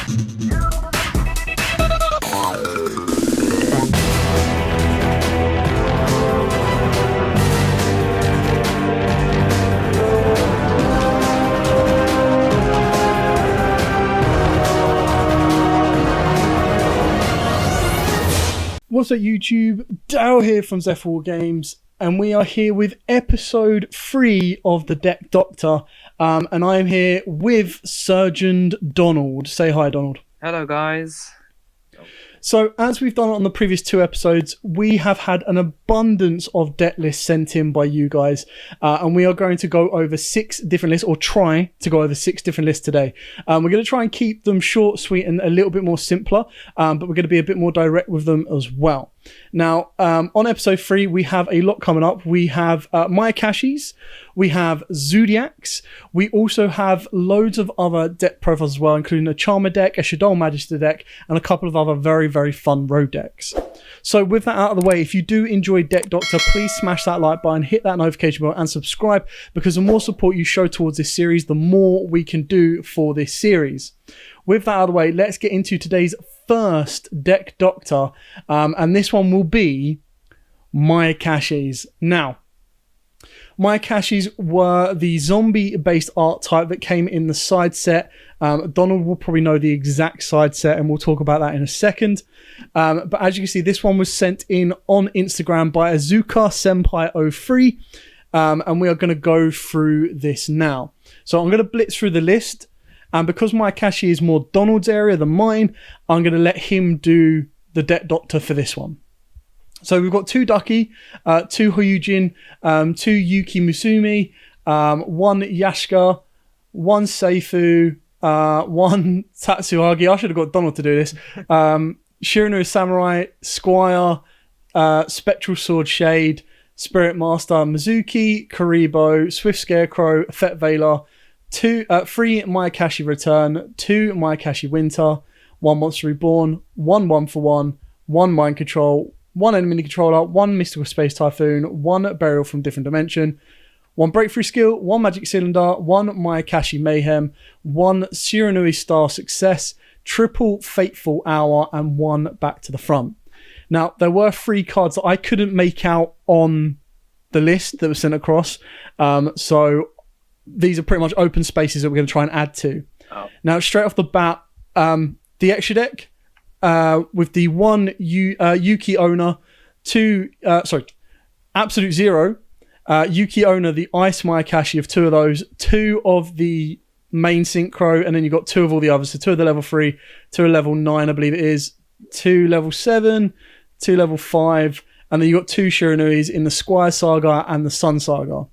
What's up YouTube, Dale here from Zephyr Games, and we are here with episode 3 of the Deck Doctor, and I am here with Surgeon Donald. Say hi, Donald. Hello guys. So as we've done on the previous 2 episodes, we have had an abundance of deck lists sent in by you guys, and we are going to go over 6 different lists, or try to go over 6 different lists today. We're going to try and keep them short, sweet, and a little bit more simpler, but we're going to be a bit more direct with them as well. Now, on episode 3, we have a lot coming up. We have Mayakashis, we have Zoodiacs, we also have loads of other deck profiles as well, including a Charmer deck, a Shaddoll Mags deck, and a couple of other very, very fun road decks. So with that out of the way, if you do enjoy Deck Doctor, please smash that like button, hit that notification bell, and subscribe, because the more support you show towards this series, the more we can do for this series. With that out of the way, let's get into today's first Deck Doctor, and this one will be Mayakashis. Now, Mayakashis were the zombie-based art type that came in the side set. Donald will probably know the exact side set, and we'll talk about that in a second. But as you can see, this one was sent in on Instagram by Azuka Senpai 03, and we are going to go through this now. So I'm going to blitz through the list. And because Mayakashi is more Donald's area than mine, I'm going to let him do the Deck Doctor for this one. So we've got 2 Ducky, 2 Hyujin, 2 Yuki Musumi, 1 Yashka, 1 Seifu, 1 Tatsuhagi. I should have got Donald to do this. Shirinu Samurai, Squire, Spectral Sword Shade, Spirit Master, Mizuki, Karibo, Swift Scarecrow, Fet Veiler, 3 Mayakashi Return, 2 Mayakashi Winter, 1 Monster Reborn, 1 1-for-1, 1 Mind Control, 1 Enemy Controller, 1 Mystical Space Typhoon, 1 Burial from Different Dimension, 1 Breakthrough Skill, 1 Magic Cylinder, 1 Mayakashi Mayhem, 1 Surinui Star Success, triple Fateful Hour, and 1 Back to the Front. Now, there were 3 cards that I couldn't make out on the list that was sent across, so these are pretty much open spaces that we're going to try and add to. Oh. Now, straight off the bat, the extra deck with the 1 Yuki Owner, 2, Absolute Zero, Yuki Owner, the Ice Mayakashi of 2 of those, 2 of the main Synchro, and then you've got 2 of all the others. So 2 of the level 3, 2 of level 9, I believe it is, 2 level 7, 2 level 5, and then you've got 2 Shirinuis in the Squire Saga and the Sun Saga.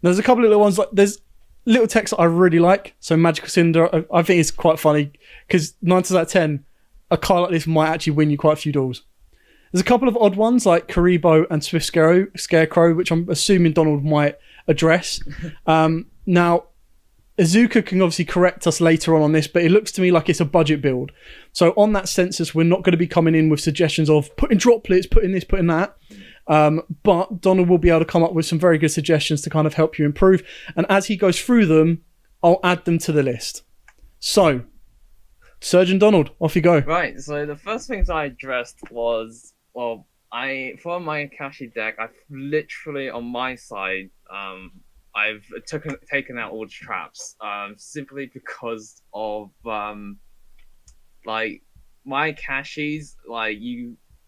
There's a couple of little ones, like there's little text that I really like. So Magical Cinder, I think it's quite funny because 9 times out of 10, a card like this might actually win you quite a few duels. There's a couple of odd ones like Karibo and Swift Scarecrow, which I'm assuming Donald might address. Now, Azuka can obviously correct us later on this, but it looks to me like it's a budget build. So on that census, we're not going to be coming in with suggestions of putting droplets, putting this, putting that. But Donald will be able to come up with some very good suggestions to kind of help you improve. And as he goes through them, I'll add them to the list. So, Surgeon Donald, off you go. Right, so the first things I addressed was, for my Mayakashi deck, I've literally, on my side, I've taken out all the traps, simply because of, Mayakashis,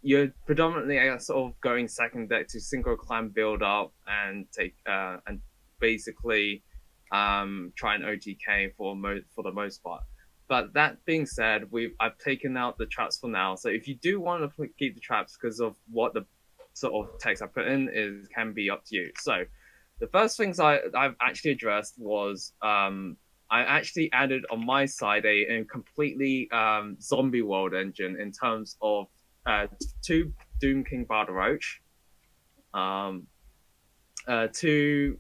you're predominantly sort of going second deck to Synchro Clan build up and take and basically try and OTK for the most part. But that being said, I've taken out the traps for now. So if you do want to keep the traps because of what the sort of text I put in can be up to you. So the first things I've actually addressed was I actually added on my side a completely zombie world engine in terms of 2 Doom King Barda Roach, 2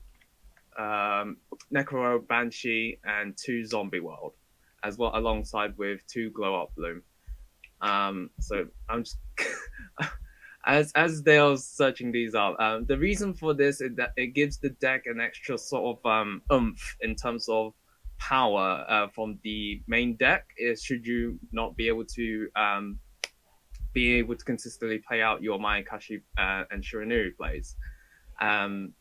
Necro Banshee, and 2 Zombie World, as well alongside with 2 Glow Up Bloom. So I'm just as they are searching these up. The reason for this is that it gives the deck an extra sort of oomph in terms of power from the main deck is should you not be able to consistently play out your Mayakashi and Shiranui plays. Um,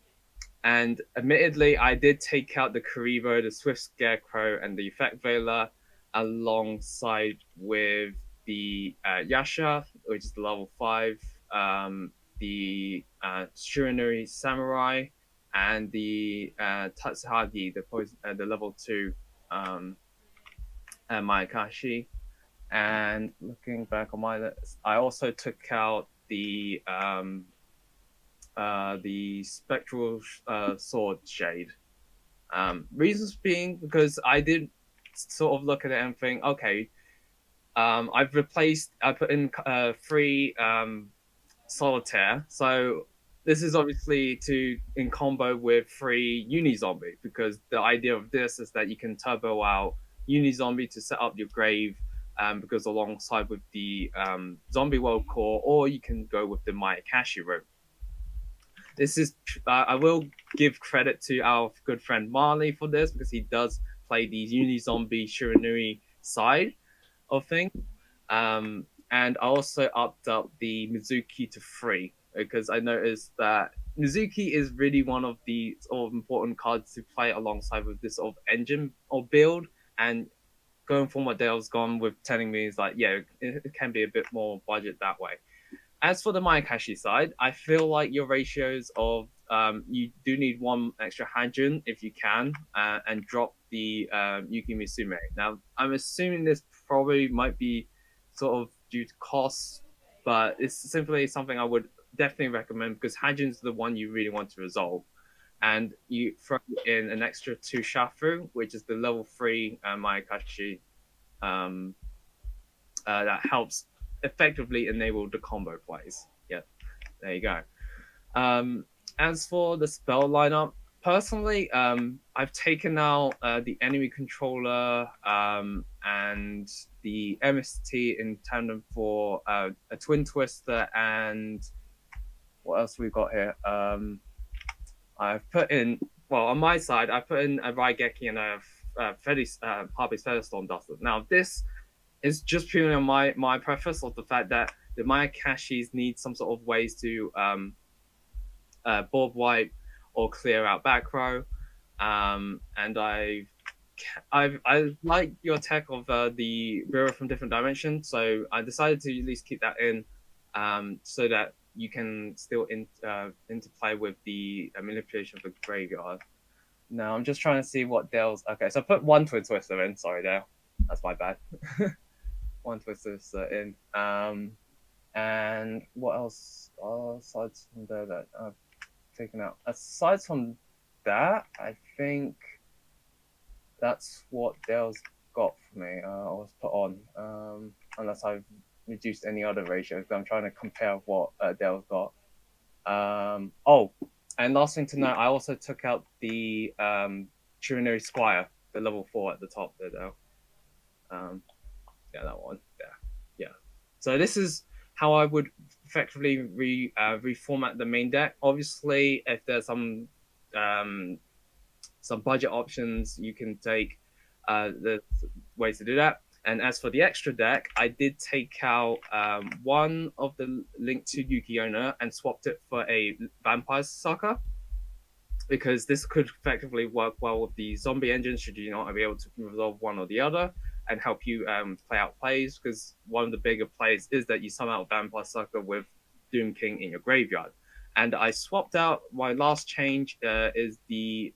and admittedly, I did take out the Karibo, the Swift Scarecrow, and the Effect Veiler alongside with the Yasha, which is the level 5, the Shiranui Samurai, and the Tatsahagi, the level 2 Mayakashi. And looking back on my list, I also took out the spectral sword shade. Reasons being because I did sort of look at it and think, okay, I put in 3 solitaire, so this is obviously to in combo with 3 uni zombie, because the idea of this is that you can turbo out uni zombie to set up your grave. Because alongside with the zombie world core, or you can go with the Mayakashi route. This is I will give credit to our good friend Marley for this, because he does play the uni zombie Shiranui side of things. And I also upped up the Mizuki to 3, because I noticed that Mizuki is really one of the sort of important cards to play alongside with this sort of engine or build. And going from what Dale's gone with telling me is like, yeah, it can be a bit more budget that way. As for the Mayakashi side, I feel like your ratios of you do need 1 extra Hajin if you can, and drop the Yuki Misume. Now, I'm assuming this probably might be sort of due to costs, but it's simply something I would definitely recommend, because Hajin's the one you really want to resolve. And you throw in an extra 2 Shafu, which is the level 3 Mayakashi, that helps effectively enable the combo plays. Yeah, there you go. As for the spell lineup, personally, I've taken out the enemy controller and the MST in tandem for a Twin Twister, and what else we got here? I've put in, well, on my side, I put in a Raigeki and a Harpy's Featherstorm Duster. Now, this is just purely on my preface of the fact that the Mayakashis need some sort of ways to board wipe or clear out back row. And I like your tech of the Bureau from Different Dimensions, so I decided to at least keep that in, so that you can still interplay with the manipulation of the graveyard. Now I'm just trying to see what Dale's. Okay, so I put 1 Twin Twister in. Sorry, Dale, that's my bad. 1 Twister in. And what else? Aside from there that I've taken out. Aside from that, I think that's what Dale's got for me. I was put on, unless I've reduced any other ratios. I'm trying to compare what Dale's got. Oh, and last thing to note, I also took out the Trinary Squire, the level 4 at the top there, Dale. Yeah, that one. Yeah. So this is how I would effectively reformat the main deck. Obviously, if there's some budget options, you can take the ways to do that. And as for the extra deck, I did take out 1 of the Link to Yugioh and swapped it for a Vampire Sucker, because this could effectively work well with the zombie engine should you not be able to resolve one or the other, and help you play out plays, because one of the bigger plays is that you summon out Vampire Sucker with Doom King in your graveyard. And I swapped out, my last change is the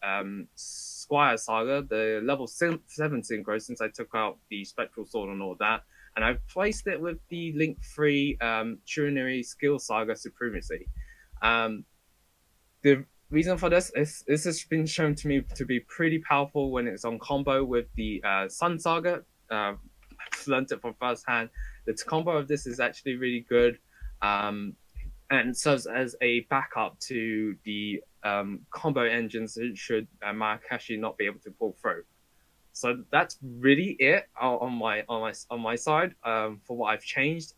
Squire Saga, the level 7 synchro, since I took out the Spectral Sword and all that, and I've placed it with the Link 3 Trinary Skill Saga Supremacy. The reason for this is this has been shown to me to be pretty powerful when it's on combo with the Sun Saga. I've learned it from first hand. The combo of this is actually really good, and serves as a backup to the combo engines should Mayakashi not be able to pull through. So that's really it on my side for what I've changed.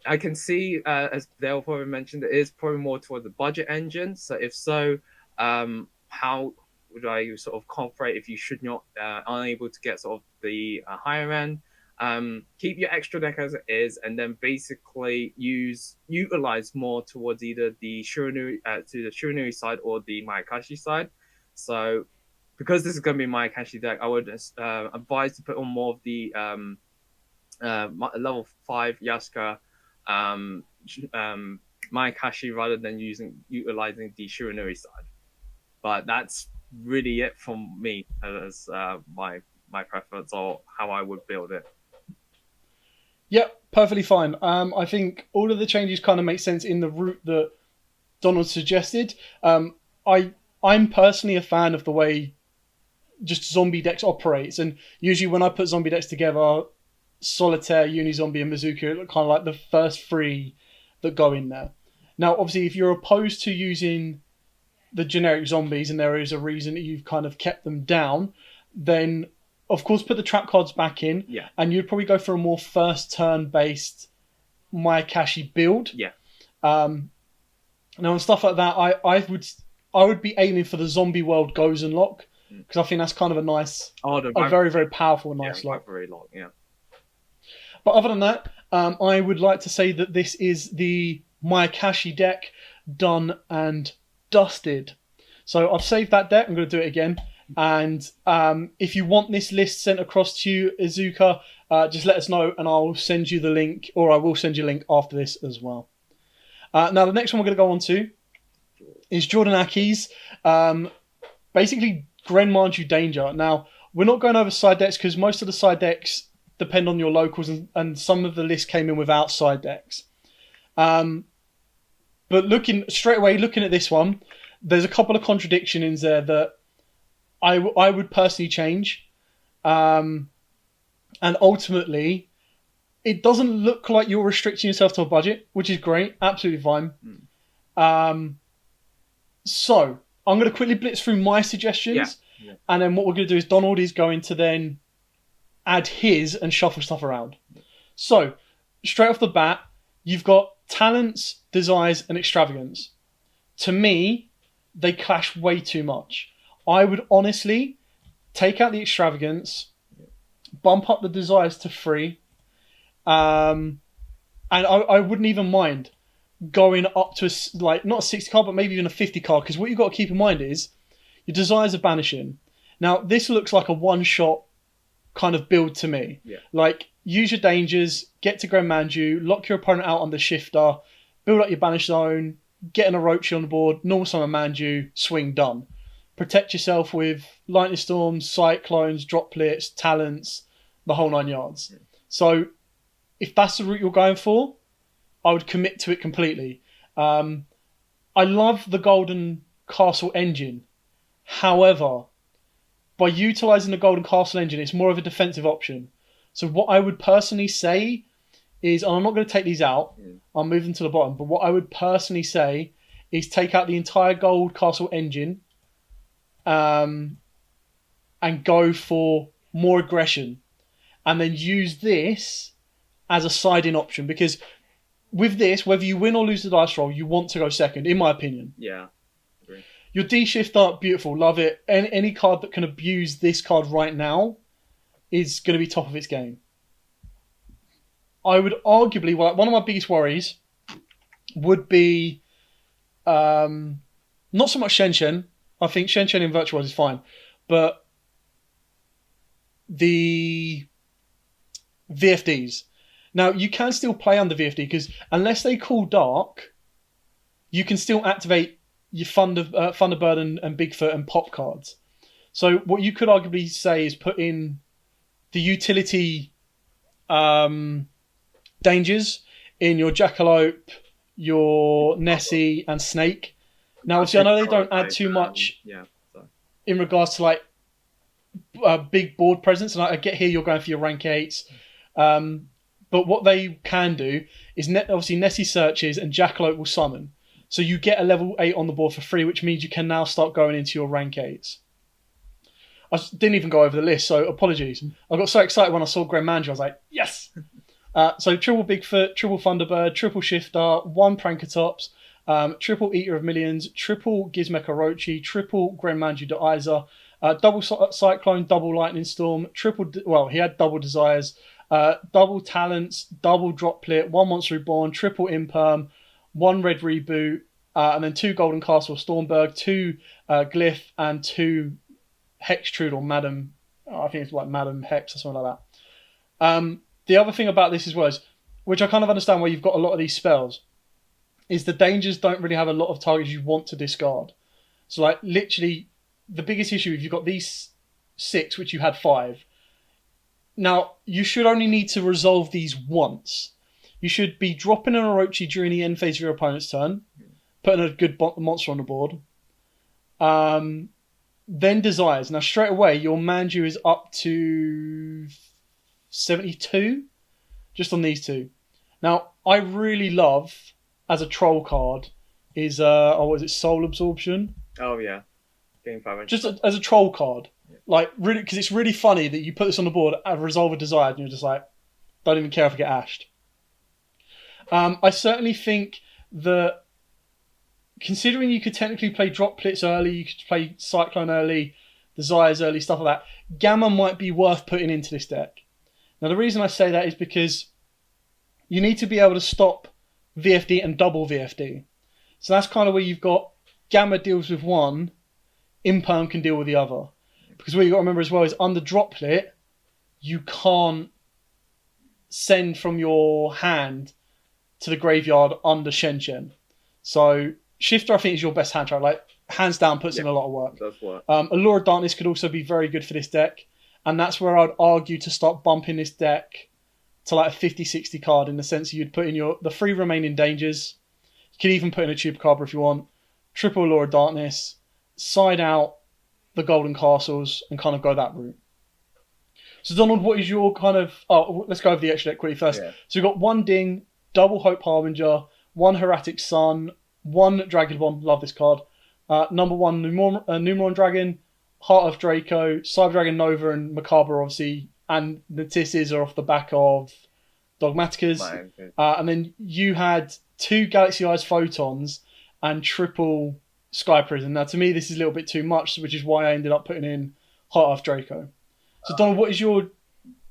I can see, as Dale probably mentioned, it is probably more toward the budget engine. So if so, how sort of confront if you should not unable to get sort of the higher end. Keep your extra deck as it is, and then basically utilize more towards either the Shiranui side or the Mayakashi side. So, because this is going to be Mayakashi deck, I would advise to put on more of the level 5 Yasuka Mayakashi rather than utilizing the Shiranui side. But that's really it from me as my preference or how I would build it. Yep, perfectly fine. I think all of the changes kind of make sense in the route that Donald suggested. I'm personally a fan of the way just zombie decks operates, and usually when I put zombie decks together, Solitaire, Unizombie, and Mizuki are kind of like the first three that go in there. Now, obviously, if you're opposed to using the generic zombies, and there is a reason that you've kind of kept them down, then of course put the trap cards back in, and you'd probably go for a more first turn based Mayakashi build. Now on stuff like that, I would be aiming for the zombie world goes and lock, because I think that's kind of a nice, a very, very powerful nice lock. Very long, yeah. But other than that, I would like to say that this is the Mayakashi deck done and dusted. So I've saved that deck. I'm going to do it again. And if you want this list sent across to you, Izuka, just let us know and I'll send you the link, or I will send you a link after this as well. Now, the next one we're going to go on to is Jordan Aki's. Basically, Gren Manju Danger. Now, we're not going over side decks because most of the side decks depend on your locals, and some of the lists came in without side decks. But looking at this one, there's a couple of contradictions in there that I would personally change. And ultimately, it doesn't look like you're restricting yourself to a budget, which is great. Absolutely fine. So, I'm going to quickly blitz through my suggestions. And then what we're going to do is Donald is going to then add his and shuffle stuff around. So, straight off the bat, you've got talents, desires, and extravagance. To me, they clash way too much. I would honestly take out the extravagance, bump up the desires to 3, and I wouldn't even mind going up to not a 60 card, but maybe even a 50 card, because what you've got to keep in mind is your desires are banishing. Now, this looks like a one-shot kind of build to me. Like, use your dangers, get to Gren Manju, lock your opponent out on the shifter, build up your banish zone, get an Orochi on the board, normal summon Manju, swing, done. Protect yourself with lightning storms, cyclones, droplets, talents, the whole 9 yards. So, if that's the route you're going for, I would commit to it completely. I love the Golden Castle engine. However, by utilising the Golden Castle engine, it's more of a defensive option. So what I would personally say is, and I'm not going to take these out, I'll move them to the bottom, but what I would personally say is take out the entire Gold Castle engine and go for more aggression. And then use this as a side-in option, because with this, whether you win or lose the dice roll, you want to go second, in my opinion. Yeah. Agree. Your D-Shifter, beautiful, love it. Any card that can abuse this card right now is going to be top of its game. I would arguably, one of my biggest worries would be not so much Shen. I think Shen in Virtual World is fine. But the VFDs. Now, you can still play under VFD because unless they call dark, you can still activate your Thunderbird and Bigfoot and pop cards. So what you could arguably say is put in the utility dangers in your Jackalope, your Nessie, and Snake. Now, obviously, I know they don't add too much in regards to like big board presence, and I get here you're going for your rank 8s. But what they can do is obviously Nessie searches and Jackalope will summon. So you get a level 8 on the board for free, which means you can now start going into your rank 8s. I didn't even go over the list, so apologies. I got so excited when I saw Gren Manju, I was like, yes! So triple Bigfoot, triple Thunderbird, triple Shifter, 1 Prankertops, triple Eater of Millions, triple Gizmek Orochi, triple Gren Manju de Aiza, double Cyclone, double Lightning Storm, he had double Desires, double Talents, double Droplet, one Monster Reborn, triple Imperm, one Red Reboot, and then two Golden Castle Stormberg, two Glyph, and two Hextrude or Madam. I think it's like Madam Hex or something like that. The other thing about this as well is, which I kind of understand why you've got a lot of these spells, is the dangers don't really have a lot of targets you want to discard. So like literally the biggest issue is you've got these 6, which you had 5. Now you should only need to resolve these once. You should be dropping an Orochi during the end phase of your opponent's turn, putting a good monster on the board. Then Desires. Now straight away your Manju is up to 72 just on these 2. Now I really love as a troll card is Soul Absorption. Oh yeah, game 5. Just as a troll card, like really, because it's really funny that you put this on the board and resolve a Desire, and you're just like, don't even care if I get ashed. I certainly think that considering you could technically play Droplets early, you could play Cyclone early, Desires early, stuff like that. Gamma might be worth putting into this deck. Now the reason I say that is because you need to be able to stop VFD and double VFD. So that's kind of where you've got Gamma deals with one, Imperm can deal with the other. Because what you've got to remember as well is under Droplet, you can't send from your hand to the graveyard under Shen. So Shifter I think is your best hand trap. Like hands down puts in a lot of work. Does work. Allure of Darkness could also be very good for this deck. And that's where I'd argue to start bumping this deck to like a 50-60 card in the sense that you'd put in the 3 remaining dangers. You could even put in a Chupacabra if you want. Triple Allure of Darkness. Side out the Golden Castles and kind of go that route. So Donald, what is your kind of... Oh, let's go over the extra deck quickly first. Yeah. So we've got 1 Ding, double Hope Harbinger, 1 Hieratic Sun, 1 Dragon Bomb, love this card. Number 1 Numeron Dragon, Heart of Draco, Cyber Dragon Nova and Macabre obviously, and the Tisses are off the back of Dogmaticas. And then you had 2 Galaxy Eyes Photons and triple Sky Prison. Now to me this is a little bit too much, which is why I ended up putting in Heart of Draco. So Donald, what is your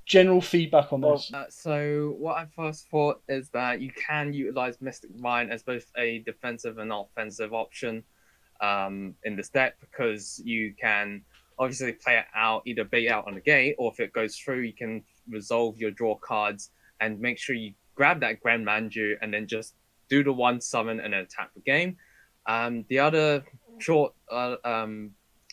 general feedback on this? So what I first thought is that you can utilize Mystic Mine as both a defensive and offensive option in this deck, because you can obviously play it out, either bait out on the gate, or if it goes through, you can resolve your draw cards and make sure you grab that Grand Manju and then just do the 1 summon and then attack the game. The other short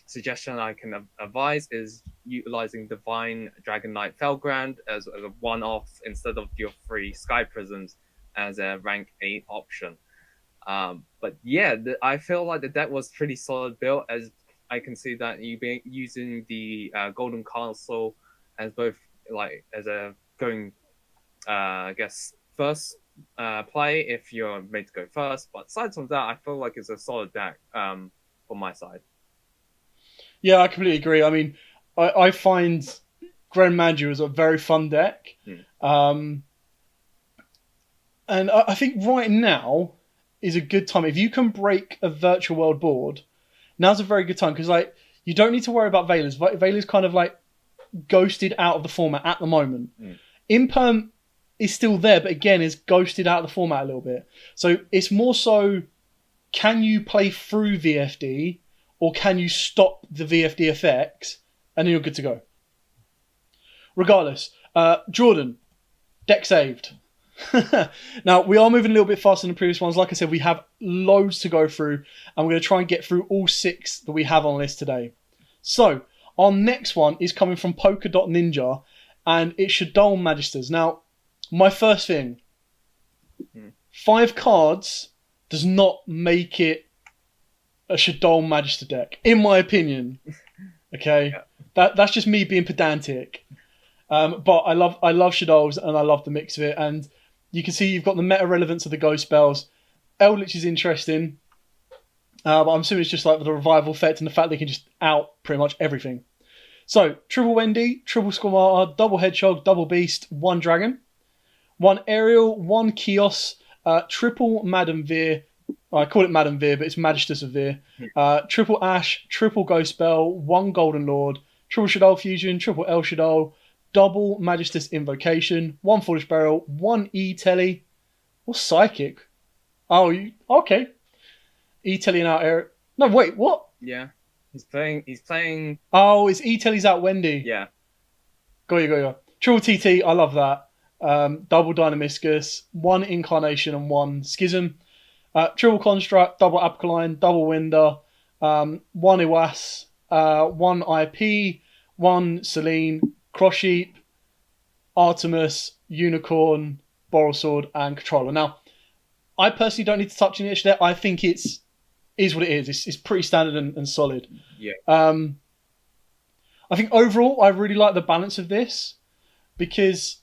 suggestion I can advise is utilizing Divine Dragon Knight Felgrand as a one-off instead of your 3 Sky Prisms as a rank 8 option. But yeah, I feel like the deck was pretty solid built, as I can see that you be using the Golden Castle as both like as a going, I guess, first play if you're made to go first. But aside from that, I feel like it's a solid deck from my side. Yeah, I completely agree. I mean, I find Gren Manju is a very fun deck. And I think right now is a good time. If you can break a virtual world board, now's a very good time, because like you don't need to worry about Veiler's. Veiler's kind of like ghosted out of the format at the moment. Imperm is still there, but again is ghosted out of the format a little bit. So it's more so, can you play through VFD or can you stop the VFD effects and then you're good to go. Regardless, Jordan, deck saved. Now, we are moving a little bit faster than the previous ones. Like I said, we have loads to go through, and we're going to try and get through all 6 that we have on the list today. So, our next one is coming from Polka Dot Ninja, and it's Shaddoll Magisters. Now, my first thing, 5 cards does not make it a Shaddoll Magister deck, in my opinion. Okay? Yeah. That's just me being pedantic. But I love Shaddolls, and I love the mix of it, and you can see you've got the meta relevance of the ghost spells. Eldritch is interesting, but I'm assuming it's just like the revival effect and the fact they can just out pretty much everything. So, triple Wendy, triple Squamata, double Hedgehog, double Beast, 1 Dragon, 1 Aerial, 1 Kios, triple Madam Veer, I call it Madam Veer, but it's Magister of Veer. Triple Ash, triple Ghost Spell, one Golden Lord, triple Shaddoll Fusion, triple El Shaddoll, double Magister's Invocation, one Foolish Burial, one E-Telly. What's Psychic? Oh, okay. E-Telly and out Eric. No, wait, what? Yeah. He's playing. Oh, it's E-Telly's out Wendy. Yeah. Got you. Triple TT, I love that. Double Dynamiscus, one Incarnation and one Schism. Triple Construct, double Apcaline, double Winder, one Iwas, one IP, one Selene, Cross Sheep, Artemis, Unicorn, Boral Sword, and Controller. Now, I personally don't need to touch any extra there. I think is what it is. It's pretty standard and solid. Yeah. I think overall, I really like the balance of this because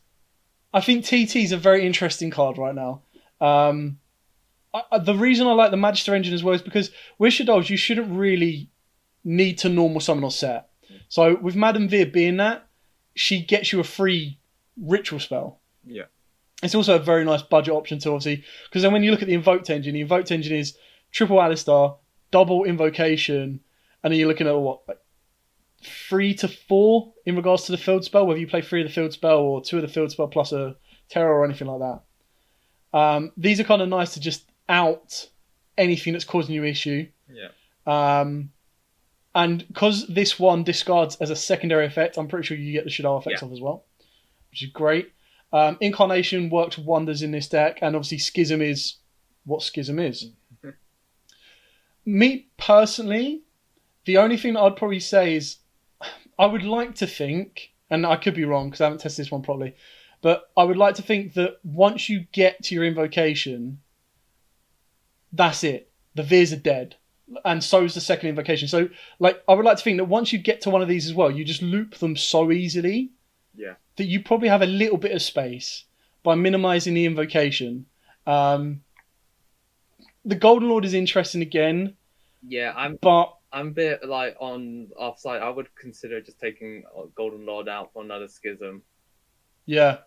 I think TT is a very interesting card right now. The reason I like the Magister engine as well is because with Shaddolls, you shouldn't really need to normal summon or set. So with Madam Veer being that, she gets you a free ritual spell. Yeah. It's also a very nice budget option too, obviously, because then when you look at the Invoked engine, the Invoked engine is triple Alistar, double Invocation, and then you're looking at what, like 3 to 4 in regards to the field spell, whether you play 3 of the field spell or 2 of the field spell plus a terror or anything like that. These are kind of nice to just out anything that's causing you issue. Yeah. And because this one discards as a secondary effect, I'm pretty sure you get the Shaddoll effects off as well, which is great. Incarnation works wonders in this deck, and obviously Schism is what Schism is. Me personally, the only thing that I'd probably say is I would like to think, and I could be wrong because I haven't tested this one properly, but I would like to think that once you get to your Invocation, that's it. The Veers are dead. And so is the second Invocation. So, like, I would like to think that once you get to one of these as well, you just loop them so easily that you probably have a little bit of space by minimizing the Invocation. The Golden Lord is interesting again. Yeah, I'm a bit like on offside. I would consider just taking Golden Lord out for another Schism. Yeah.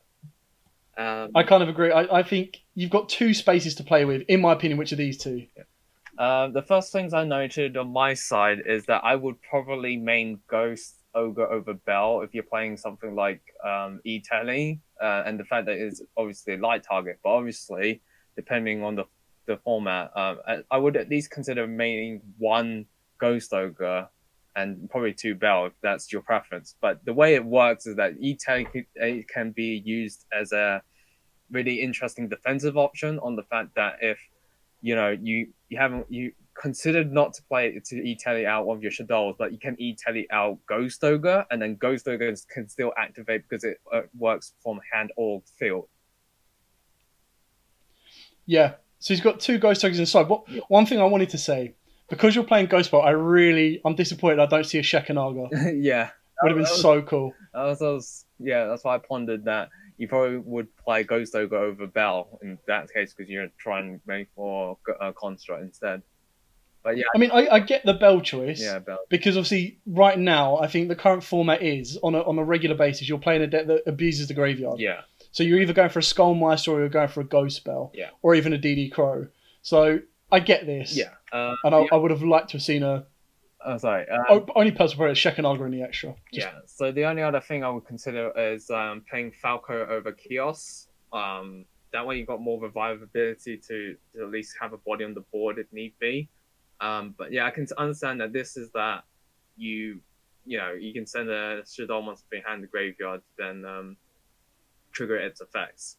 I kind of agree. I think you've got 2 spaces to play with, in my opinion, which are these 2. Yeah. The first things I noted on my side is that I would probably main Ghost Ogre over Bell if you're playing something like E-Telly, and the fact that it's obviously a light target, but obviously, depending on the format, I would at least consider maining 1 Ghost Ogre and probably 2 Bell if that's your preference. But the way it works is that E-Telly can be used as a really interesting defensive option on the fact that if you considered not to play it to E-Telly out of your Shaddolls, but you can E-Telly out Ghost Ogre, and then Ghost Ogre can still activate because it works from hand or field. Yeah. So he's got 2 Ghost Ogres inside. One thing I wanted to say, because you're playing Ghost Ball, I'm disappointed I don't see a Shekanaga. Yeah. Would have been so cool. That's why I pondered that. You probably would play Ghost Ogre over Bell in that case because you're trying maybe for Construct instead. But yeah, I mean, I get the Bell choice. Yeah, Bell. Because obviously, right now, I think the current format is on a regular basis, you're playing a deck that abuses the graveyard. Yeah. So you're either going for a Skullmeister or you're going for a Ghost Spell. Yeah. Or even a DD Crow. So I get this. Yeah. I would have liked to have seen a. Sorry. Only personal player is Shekanaga in the extra. Yeah. So the only other thing I would consider is playing Falco over Chaos. That way you got more revivability to at least have a body on the board if need be. But yeah, I can understand that this is that you can send a Shaddoll monster behind the graveyard, then trigger its effects.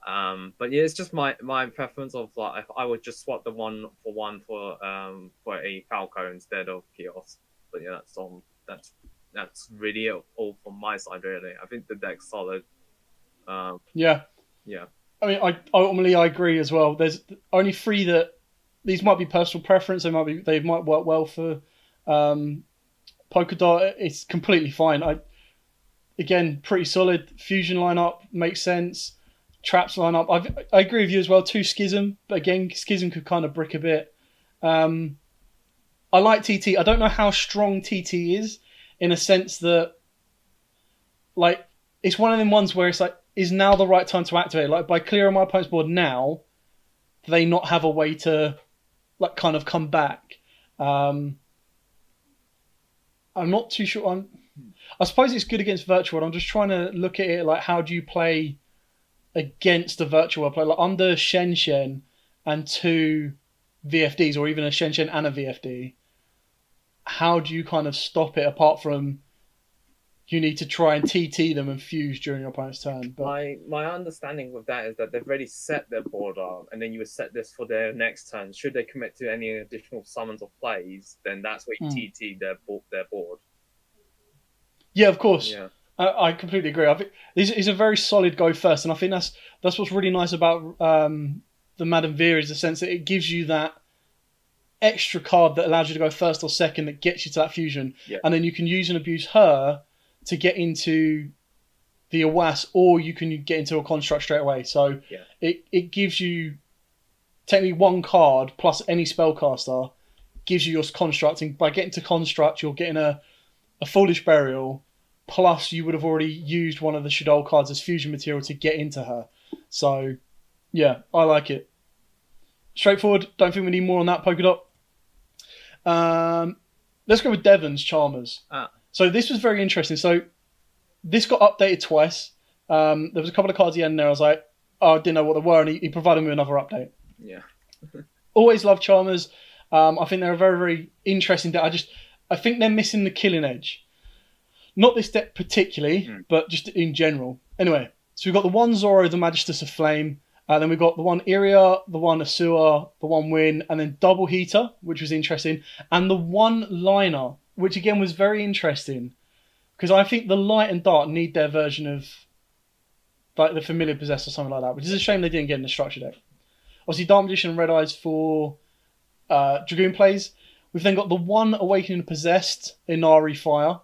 But yeah, it's just my preference of like if I would just swap the 1-for-1 for a Falco instead of Chaos. But yeah, that's really all from my side really. I think the deck's solid. Yeah. I mean, I agree as well. There's only 3 that these might be personal preference. They might work well for Polka Dot. It's completely fine. Again, pretty solid fusion lineup makes sense. Traps lineup. I agree with you as well. 2 Schism, but again, Schism could kind of brick a bit. I like TT. I don't know how strong TT is in a sense that, like, it's one of them ones where it's like, is now the right time to activate? Like, by clearing my opponent's board now, do they not have a way to like kind of come back. I'm not too sure. I suppose it's good against virtual world. I'm just trying to look at it like, how do you play against a virtual world player? Like under Shen Shen and 2 VFDs, or even a Shen Shen and a VFD, how do you kind of stop it, apart from you need to try and TT them and fuse during your opponent's turn? But my understanding with that is that they've already set their board up, and then you would set this for their next turn. Should they commit to any additional summons or plays, then that's where you TT their board. Yeah, of course. Yeah. I completely agree. I think this is a very solid go first, and I think that's what's really nice about the Madame Veer, is the sense that it gives you that extra card that allows you to go first or second, that gets you to that fusion, and then you can use and abuse her to get into the Awas, or you can get into a construct straight away. So it gives you technically one card plus any spellcaster gives you your construct, and by getting to construct, you're getting a Foolish Burial, plus you would have already used one of the Shaddoll cards as fusion material to get into her. So yeah, I like it. Straightforward. Don't think we need more on that polka dot. Let's go with Devon's Charmers. So this was very interesting. So this got updated twice. There was a couple of cards at the end there. I was like, oh, I didn't know what they were, and he provided me with another update. Yeah. Always love Charmers. I think they're a very, very interesting deck. I think they're missing the killing edge. Not this deck particularly, but just in general. Anyway, so we've got the one Zoro, the Magistus of Flame. Then we've got the one Iria, the one Asua, the one Win, and then double Heater, which was interesting. And the one Liner, which again was very interesting. Because I think the Light and Dark need their version of like the Familiar Possessed or something like that, which is a shame they didn't get in the structure deck. Obviously, Dark Magician and Red Eyes for Dragoon plays. We've then got the one Awakening Possessed Inari Fire,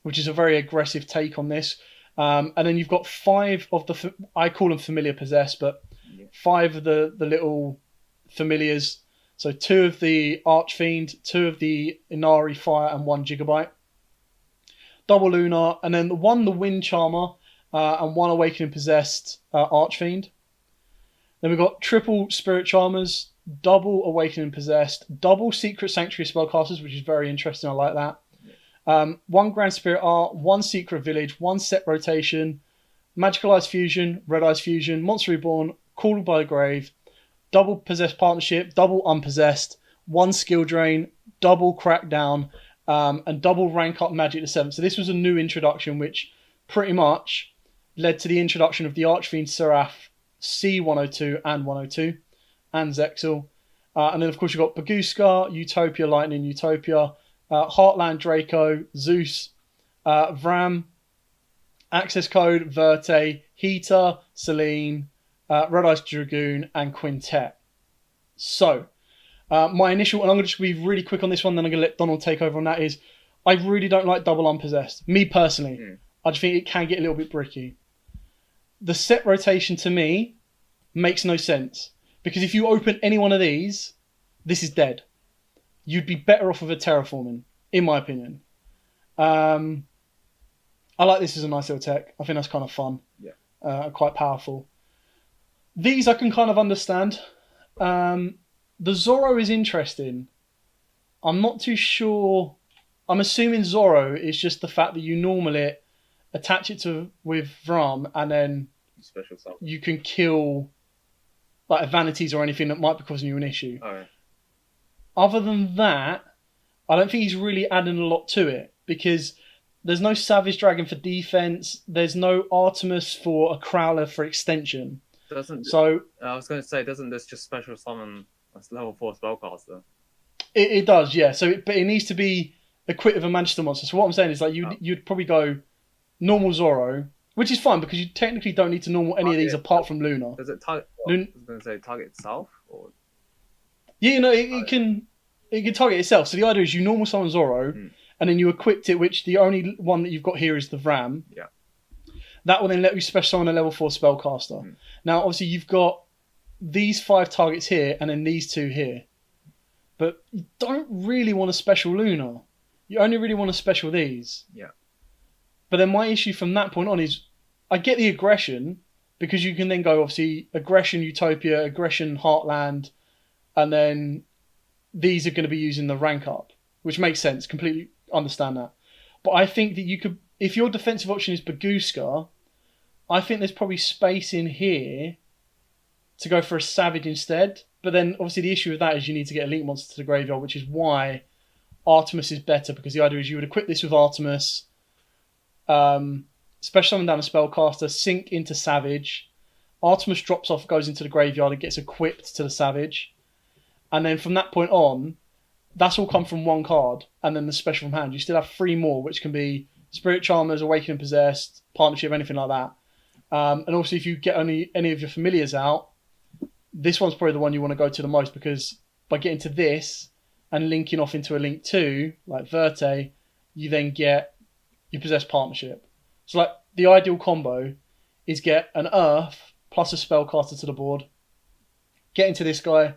which is a very aggressive take on this. And then you've got 5 of the, I call them Familiar Possessed, but 5 of the little familiars. So 2 of the Archfiend, 2 of the Inari Fire, and 1 Gigabyte. Double Lunar, and then the Wind Charmer, and 1 Awakening Possessed Archfiend. Then we've got triple Spirit Charmers, double Awakening Possessed, double Secret Sanctuary Spellcasters, which is very interesting. I like that. 1 Grand Spirit Art, 1 Secret Village, 1 Set Rotation, Magical Eyes Fusion, Red Eyes Fusion, Monster Reborn, Called by the Grave, double Possessed Partnership, double Unpossessed, 1 Skill Drain, double Crackdown, and double Rank Up Magic the 7th. So this was a new introduction, which pretty much led to the introduction of the Archfiend Seraph C102 and 102, and Zexal. And then, of course, you've got Baguska, Utopia Lightning, Utopia, Heartland Draco, Zeus, Vram, Access Code, Verte, Heater, Celine, Red Eyes Dragoon, and Quintet. So, my initial, and I'm going to just be really quick on this one, then I'm going to let Donald take over on that, is I really don't like double Unpossessed. Me personally. I just think it can get a little bit bricky. The set rotation to me makes no sense. Because if you open any one of these, this is dead. You'd be better off with a Terraforming, in my opinion. I like this as a nice little tech. I think that's kind of fun. Yeah. Quite powerful. These I can kind of understand. The Zoro is interesting. I'm not too sure. I'm assuming Zoro is just the fact that you normal it, attach it to with Vram, and then special summon. You can kill like vanities or anything that might be causing you an issue. Okay. Other than that, I don't think he's really adding a lot to it, because there's no Savage Dragon for defense. There's no Artemis for a Crowler for extension. I was going to say, doesn't this just special summon a level 4 spellcaster? It does, yeah. But it needs to be equipped with a Magister monster. So what I'm saying is, like, you'd probably go normal Zoro, which is fine because you technically don't need to normal any of these apart from Luna. Does it target? I was going to say target itself, or yeah, it can target itself. So the idea is you normal summon Zoro, and then you equipped it, which the only one that you've got here is the Vram. Yeah. That will then let you special summon a level 4 spellcaster. Now, obviously, you've got these 5 targets here, and then these 2 here. But you don't really want a special Luna. You only really want to special these. Yeah. But then my issue from that point on is, I get the aggression, because you can then go, obviously, aggression Utopia, aggression Heartland, and then these are going to be using the rank up, which makes sense. Completely understand that. But I think that you could, if your defensive option is Baguska, I think there's probably space in here to go for a Savage instead. But then obviously the issue with that is you need to get a Link Monster to the graveyard, which is why Artemis is better, because the idea is you would equip this with Artemis, special summon down a spellcaster, sync into Savage. Artemis drops off, goes into the graveyard, and gets equipped to the Savage. And then from that point on, that's all come from one card, and then the special from hand. You still have 3 more, which can be Spirit Charmers, Awakening Possessed, Partnership, anything like that. And also, if you get any of your familiars out, this one's probably the one you want to go to the most, because by getting to this and linking off into a Link 2, like Verte, you then get your Possessed Partnership. So like the ideal combo is get an Earth plus a Spellcaster to the board, get into this guy.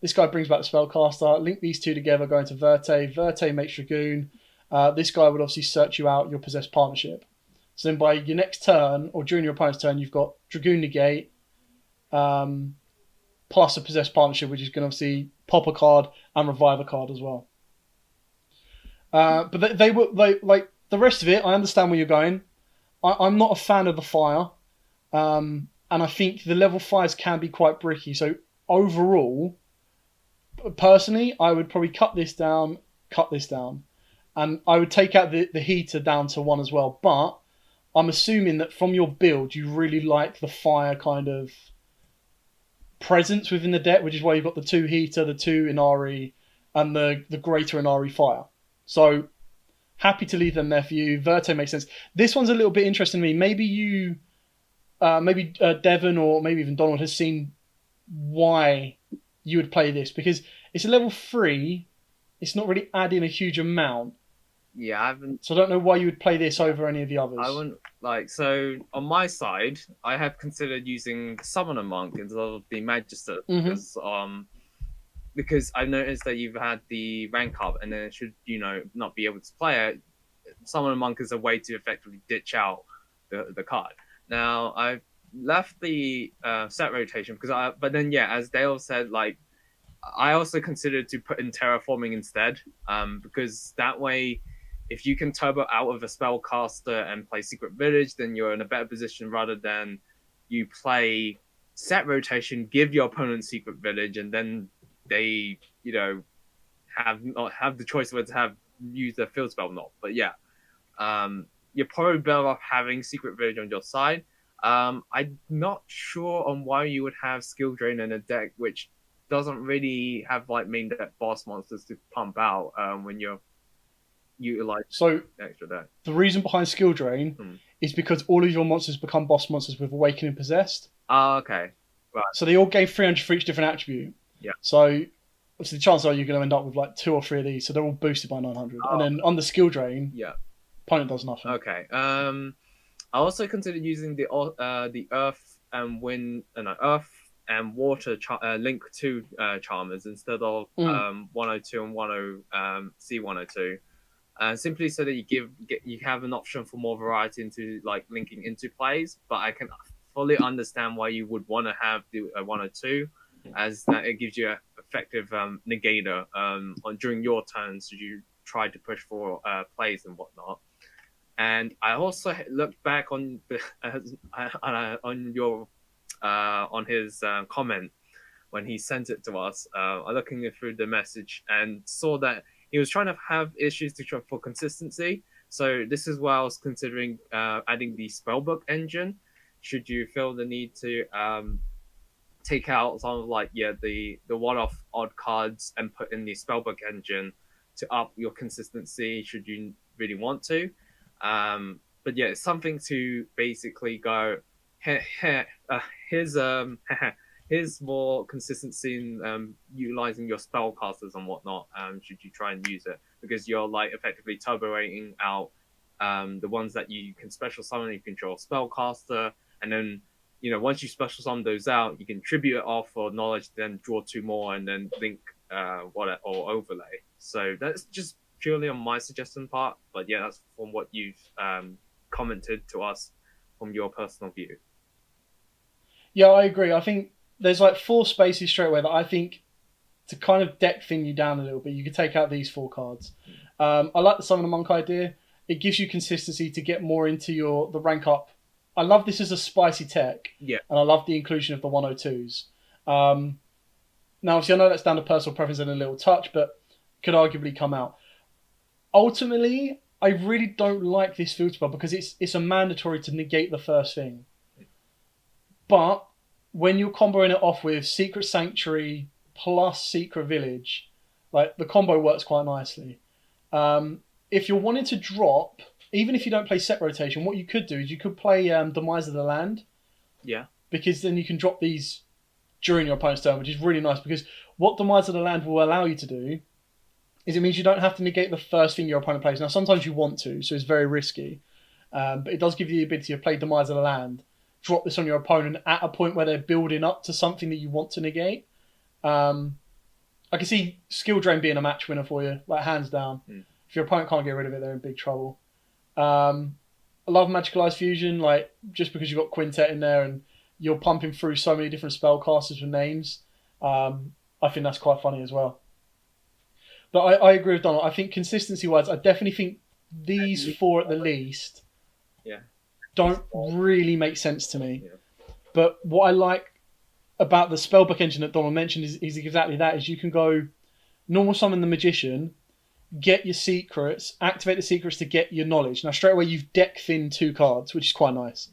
This guy brings back the Spellcaster, link these two together, go into Verte. Verte makes Dragoon. This guy would obviously search you out your Possessed Partnership. So then by your next turn, or during your opponent's turn, you've got Dragoon Negate, plus a Possessed Partnership, which is going to obviously pop a card and revive a card as well. But they were like the rest of it, I understand where you're going. I'm not a fan of the fire. And I think the level 5s can be quite bricky. So overall, personally, I would probably cut this down, and I would take out the heater down to 1 as well. But I'm assuming that from your build, you really like the fire kind of presence within the deck, which is why you've got the 2 heater, the 2 Inari, and the greater Inari fire. So happy to leave them there for you. Verte makes sense. This one's a little bit interesting to me. Maybe you, Devon, or maybe even Donald has seen why you would play this, because it's a level 3. It's not really adding a huge amount. Yeah, I haven't. So I don't know why you would play this over any of the others. I wouldn't so on my side, I have considered using Summoner Monk instead of the Magister, because I've noticed that you've had the rank up, and then it should not be able to play it. Summoner Monk is a way to effectively ditch out the card. Now I've left the set rotation but then as Dale said, like I also considered to put in Terraforming instead, because that way, if you can turbo out of a Spellcaster and play Secret Village, then you're in a better position rather than you play set rotation, give your opponent Secret Village, and then they have the choice whether to use their field spell or not. But you're probably better off having Secret Village on your side. I'm not sure on why you would have Skill Drain in a deck which doesn't really have like main deck boss monsters to pump out when you're utilizing extra deck. The reason behind Skill Drain is because all of your monsters become boss monsters with Awakening Possessed. Oh, okay. Right. So they all gain 300 for each different attribute. Yeah. So obviously the chances are you're going to end up with like 2 or 3 of these, so they're all boosted by 900. And then on the Skill Drain, opponent does nothing. Okay. I also considered using the Earth and Wind, Earth and Water Link 2 Charmers instead of 102 and C102. Simply so that you have an option for more variety into like linking into plays, but I can fully understand why you would want to have the 102, as that it gives you an effective negator during your turns should you try to push for plays and whatnot. And I also looked back on on his comment when he sent it to us. Looking through the message and saw that he was trying to have issues for consistency. So this is why I was considering adding the spellbook engine. Should you feel the need to take out some of the one-off odd cards and put in the spellbook engine to up your consistency, should you really want to. But it's something to basically go. Here's more consistency in utilizing your spellcasters and whatnot. Should you try and use it, because you're like effectively turboing out the ones that you can special summon. You control spellcaster, and then once you special summon those out, you can tribute it off for knowledge, then draw 2 more, and then link or overlay. So that's just purely on my suggestion part. But that's from what you've commented to us from your personal view. Yeah, I agree. I think there's like 4 spaces straight away that I think to kind of deck thin you down a little bit, you could take out these 4 cards. I like the Summon a Monk idea. It gives you consistency to get more into the rank up. I love this as a spicy tech. Yeah. And I love the inclusion of the 102s. Now, obviously, I know that's down to personal preference and a little touch, but could arguably come out. Ultimately, I really don't like this field spell because it's a mandatory to negate the first thing. But when you're comboing it off with Secret Sanctuary plus Secret Village, like the combo works quite nicely. If you're wanting to drop, even if you don't play set rotation, what you could do is you could play Demise of the Land. Yeah. Because then you can drop these during your opponent's turn, which is really nice because what Demise of the Land will allow you to do is it means you don't have to negate the first thing your opponent plays. Now, sometimes you want to, so it's very risky. But it does give you the ability to play Demise of the Land, drop this on your opponent at a point where they're building up to something that you want to negate. I can see Skill Drain being a match winner for you, like hands down. If your opponent can't get rid of it, they're in big trouble. I love Magicalized Fusion, like just because you've got Quintet in there and you're pumping through so many different spellcasters with names. I think that's quite funny as well. But I agree with Donald. I think consistency-wise, I definitely think these 4 at the least don't really make sense to me. Yeah. But what I like about the spellbook engine that Donald mentioned is exactly that, is you can go normal summon the Magician, get your secrets, activate the secrets to get your knowledge. Now, straight away, you've deck thin 2 cards, which is quite nice.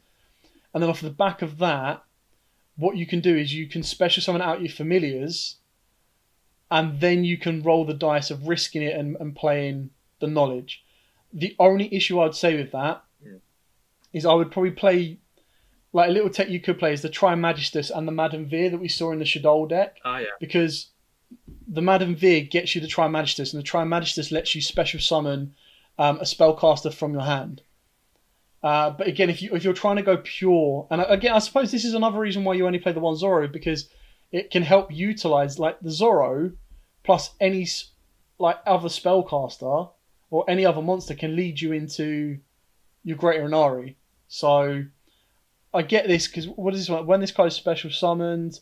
And then off the back of that, what you can do is you can special summon out your familiars, and then you can roll the dice of risking it and playing the knowledge. The only issue I'd say with that is I would probably play, like a little tech you could play is the Trimagistus and the Madam Veer that we saw in the Shaddoll deck. Oh, yeah. Because the Madam Veer gets you the Trimagistus, and the Trimagistus lets you special summon a spellcaster from your hand. But again, if you're trying to go pure, and again, I suppose this is another reason why you only play the one Zorro, because it can help utilize like the Zorro plus any like other spellcaster or any other monster can lead you into your Greater Inari. So I get this because what is this one? When this card is special summoned,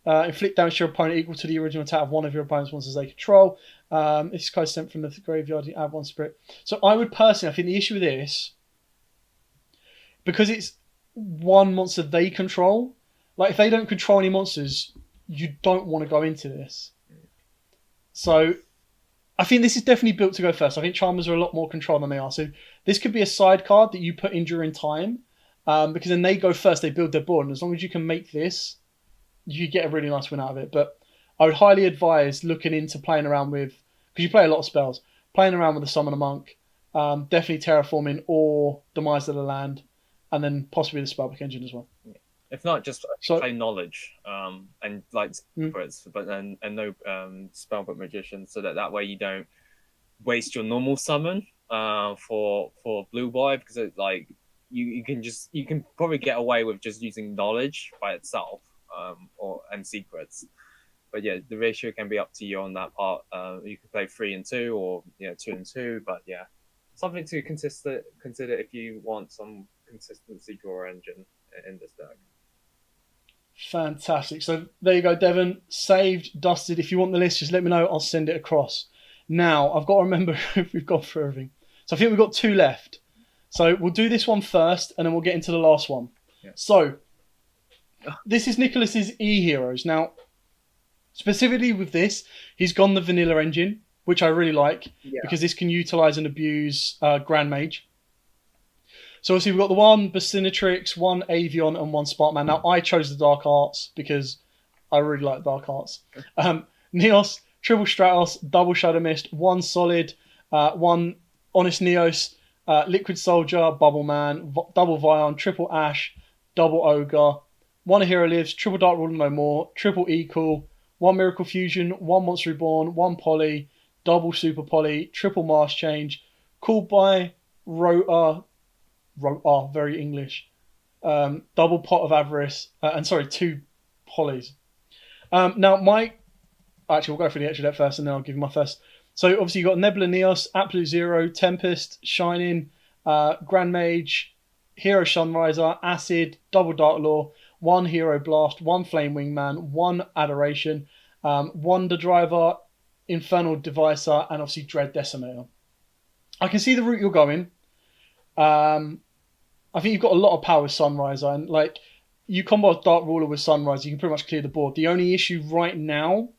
inflict damage to your opponent equal to the original attack of one of your opponent's monsters they control. This card is sent from the graveyard. You add 1 spirit. So I would personally, I think the issue with this, because it's one monster they control, like if they don't control any monsters, you don't want to go into this. So I think this is definitely built to go first. I think Charmers are a lot more controlled than they are. So this could be a side card that you put in during time, because then they go first, they build their board, and as long as you can make this, you get a really nice win out of it. But I would highly advise looking into playing around with, because you play a lot of spells, playing around with the Summon a Monk, definitely Terraforming or Demise of the Land, and then possibly the Spellbook engine as well. If not, just play Knowledge and like secrets, but then and no Spellbook Magician, so that way you don't waste your normal summon for Blue Boy, because it, like you can probably get away with just using Knowledge by itself and secrets. But yeah, the ratio can be up to you on that part. You can play 3 and 2 or 2 and 2, but yeah, something to consider if you want some consistency draw engine in this deck. Fantastic. So there you go, Devon. Saved, dusted. If you want the list, just let me know. I'll send it across. Now, I've got to remember if we've gone through everything. So I think we've got 2 left. So we'll do this one first, and then we'll get into the last one. Yeah. So this is Nicholas's E-Heroes. Now, specifically with this, he's gone the vanilla engine, which I really like, because this can utilize and abuse Grand Mage. So obviously we've got the 1 Basinatrix, 1 Avion, and 1 Sparkman. Now I chose the Dark Arts because I really like Dark Arts. Neos, triple Stratos, double Shadow Mist, 1 Solid, 1 Honest Neos, Liquid Soldier, Bubble Man, double Vion, triple Ash, double Ogre, 1 Hero Lives, triple Dark Ruler No More, triple Equal, 1 Miracle Fusion, 1 Monster Reborn, 1 Poly, double Super Poly, triple Mask Change, called by Rota, very English. Double Pot of Avarice, and 2 Polys. Now, actually, we'll go for the extra deck first, and then I'll give you my first. So, obviously, you've got Nebula Neos, Absolute Zero, Tempest, Shining, Grand Mage, Hero Sunriser, Acid, double Dark Law, 1 Hero Blast, 1 Flame Wingman, 1 Adoration, Wonder Driver, Infernal Devicer, and obviously Dread Decimator. I can see the route you're going. I think you've got a lot of power with Sunriser, and like you combo Dark Ruler with Sunriser, you can pretty much clear the board. The only issue right now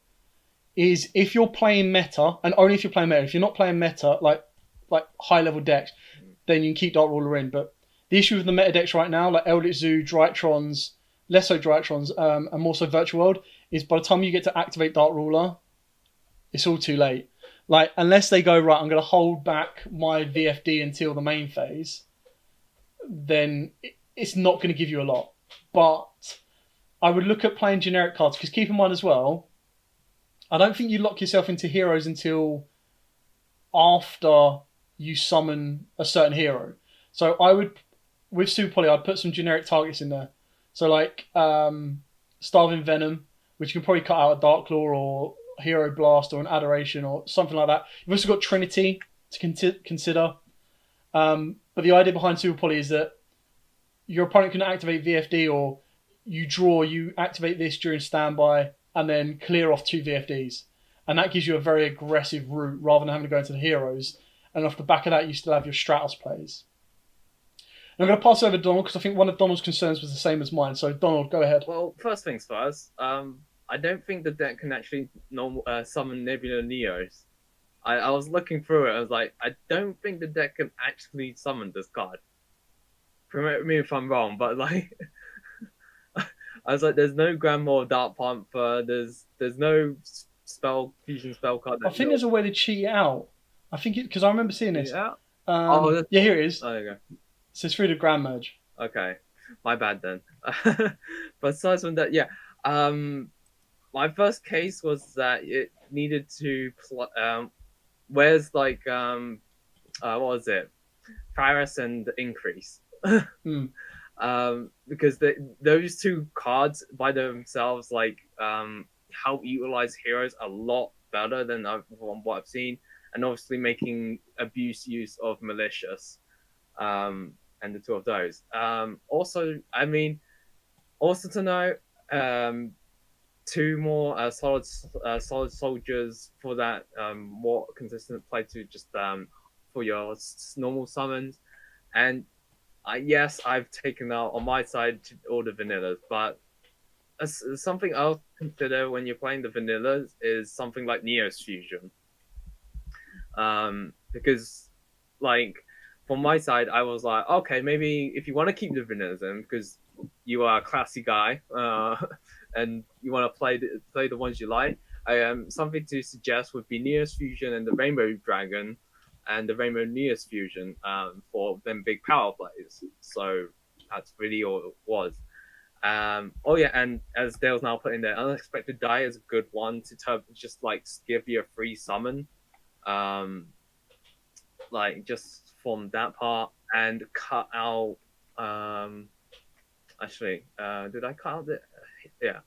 is if you're playing meta, and only if you're playing meta. If you're not playing meta, like high level decks, then you can keep Dark Ruler in. But the issue with the meta decks right now, like Eldritch Zoo, Drytrons, less so Drytrons, and more so Virtual World, is by the time you get to activate Dark Ruler, it's all too late. Like, unless they go, right, I'm going to hold back my VFD until the main phase, then it's not going to give you a lot. But I would look at playing generic cards, because keep in mind as well, I don't think you lock yourself into heroes until after you summon a certain hero. So I would, with Super Poly, I'd put some generic targets in there. So like Starving Venom, which you can probably cut out a Dark Claw or Hero Blast or an Adoration or something like that. You've also got Trinity to consider. But the idea behind Super Poly is that your opponent can activate VFD, or you draw, you activate this during standby, and then clear off 2 VFDs. And that gives you a very aggressive route rather than having to go into the heroes. And off the back of that, you still have your Stratos plays. And I'm going to pass over to Donald, because I think one of Donald's concerns was the same as mine. So Donald, go ahead. Well, first things first, I don't think the deck can actually summon Nebula Neos. I was looking through it, I was like, I don't think the deck can actually summon this card. Correct me if I'm wrong, but like, I was like, there's no Grandma Dark Panther, there's no fusion spell card. I think there's a way to cheat it out. I think because I remember seeing this. Yeah. Yeah, here it is. Oh, there you go. So it's through the Grand Merge. Okay, my bad then. But aside from that, yeah. My first case was that it needed to where's like what was it? Faris and Increase. Because those two cards by themselves like help utilize heroes a lot better than what I've seen, and obviously making abuse use of Malicious, and the two of those. Also, I mean, also to know, 2 more solid soldiers for that more consistent play to just for your normal summons. And yes, I've taken out on my side all the vanillas, but something I'll consider when you're playing the vanillas is something like Neos Fusion, because like from my side I was like, okay, maybe if you want to keep the vanillas in because you are a classy guy, and you want to play the ones you like, something to suggest would be Neos Fusion and the Rainbow Dragon and the Rainbow Neos Fusion, for them big power plays. So that's really all it was. Oh yeah, and as Dale's now putting there, Unexpected Die is a good one to just like give you a free summon, like just from that part, and cut out. Actually, did I cut out the? Yeah,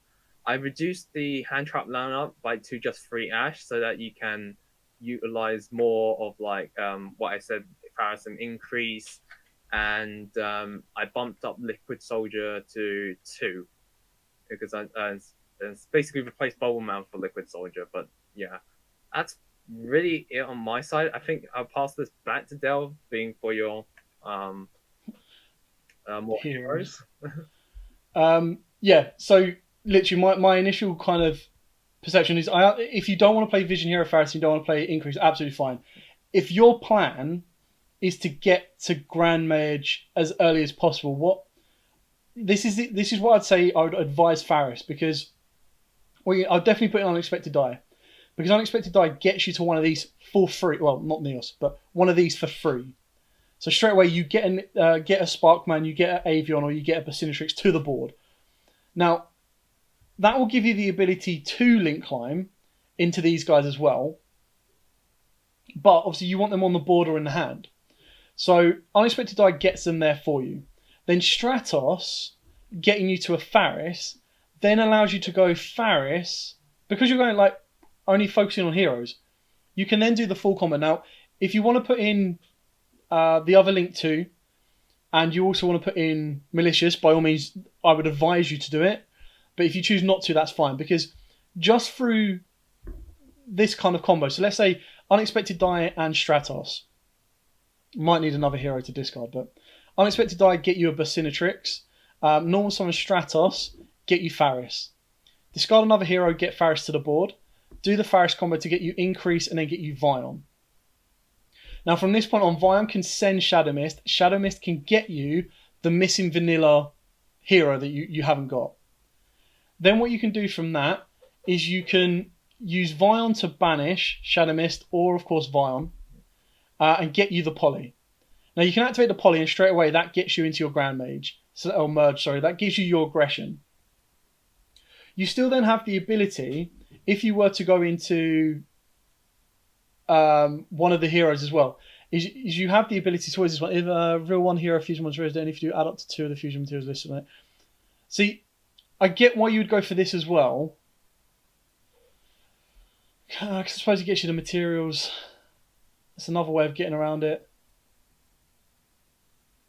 I reduced the hand trap lineup to just 3 Ash so that you can utilize more of like what I said, Faris and Increase, and I bumped up Liquid Soldier to 2 because I basically replaced Bubble Man for Liquid Soldier. But yeah, that's really it on my side. I think I'll pass this back to Del, being for your more heroes. Yeah, so literally my initial kind of perception is, if you don't want to play Vision Hero Faris, you don't want to play Increase, absolutely fine. If your plan is to get to Grand Mage as early as possible, this is what I'd say I would advise Faris, because I'll definitely put in Unexpected Die, because Unexpected Die gets you to one of these for free. Well, not Neos, but one of these for free. So straight away you get a Sparkman, you get an Avion, or you get a Basinatrix to the board. Now, that will give you the ability to link climb into these guys as well. But obviously you want them on the board or in the hand. So Unexpected Die gets them there for you. Then Stratos, getting you to a Faris, then allows you to go Faris, because you're going like only focusing on heroes. You can then do the full combo. Now, if you want to put in the other link too, and you also want to put in Malicious, by all means, I would advise you to do it. But if you choose not to, that's fine, because just through this kind of combo. So let's say Unexpected Die and Stratos. Might need another hero to discard, but Unexpected Die get you a Basinatrix. Normal Summon Stratos get you Faris. Discard another hero, get Faris to the board. Do the Faris combo to get you Increase and then get you Vion. Now from this point on, Vion can send Shadow Mist. Shadow Mist can get you the missing vanilla hero that you haven't got. Then what you can do from that is you can use Vion to banish Shadow Mist or of course Vion and get you the Poly. Now you can activate the Poly and straight away that gets you into your Grand Mage. That gives you your aggression. You still then have the ability, if you were to go into one of the heroes as well, is you have the ability to always this one. If a real one hero fusion monster is then if you do add up to 2 of the fusion materials listed on it. See, I get why you would go for this as well. I suppose it gets you the materials. That's another way of getting around it.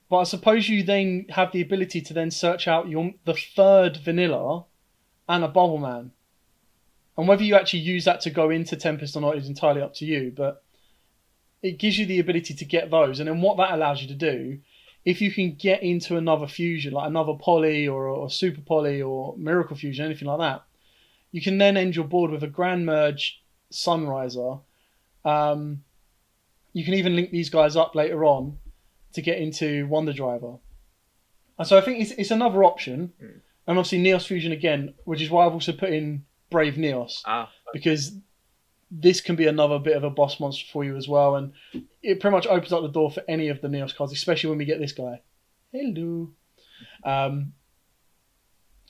But I suppose you then have the ability to then search out the third vanilla and a Bubble Man. And whether you actually use that to go into Tempest or not is entirely up to you. But it gives you the ability to get those. And then what that allows you to do, if you can get into another fusion, like another Poly or Super Poly or Miracle Fusion, anything like that, you can then end your board with a Grand Merge Sunriser. You can even link these guys up later on to get into Wonder Driver. And so I think it's another option. And obviously Neos Fusion again, which is why I've also put in Brave Neos. Because this can be another bit of a boss monster for you as well. And it pretty much opens up the door for any of the Neos cards, especially when we get this guy. Hello. But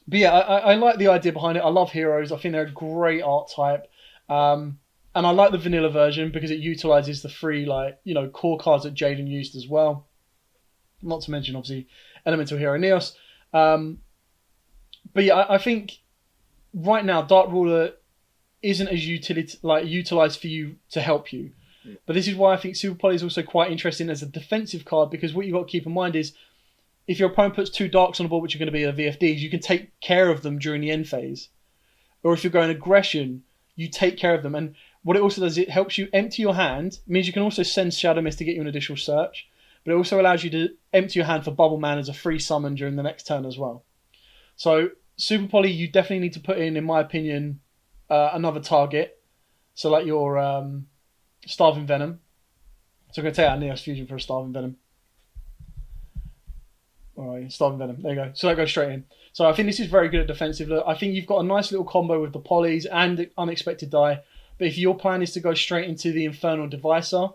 yeah, I like the idea behind it. I love heroes. I think they're a great art type. And I like the vanilla version because it utilizes the free, core cards that Jaden used as well. Not to mention, obviously, Elemental Hero Neos. But yeah, I think right now Dark Ruler isn't as utilized for you to help you. But this is why I think Super Poly is also quite interesting as a defensive card, because what you've got to keep in mind is if your opponent puts 2 darks on the board, which are going to be the VFDs, you can take care of them during the end phase. Or if you're going aggression, you take care of them. And what it also does, it helps you empty your hand. It means you can also send Shadow Mist to get you an additional search. But it also allows you to empty your hand for Bubble Man as a free summon during the next turn as well. So Super Poly, you definitely need to put in my opinion, another target. So like your Starving Venom. So I'm going to take out Neos Fusion for a Starving Venom. Alright, Starving Venom. There you go. So that goes straight in. So I think this is very good at defensive. I think you've got a nice little combo with the Polys and Unexpected Die. But if your plan is to go straight into the Infernal Devicer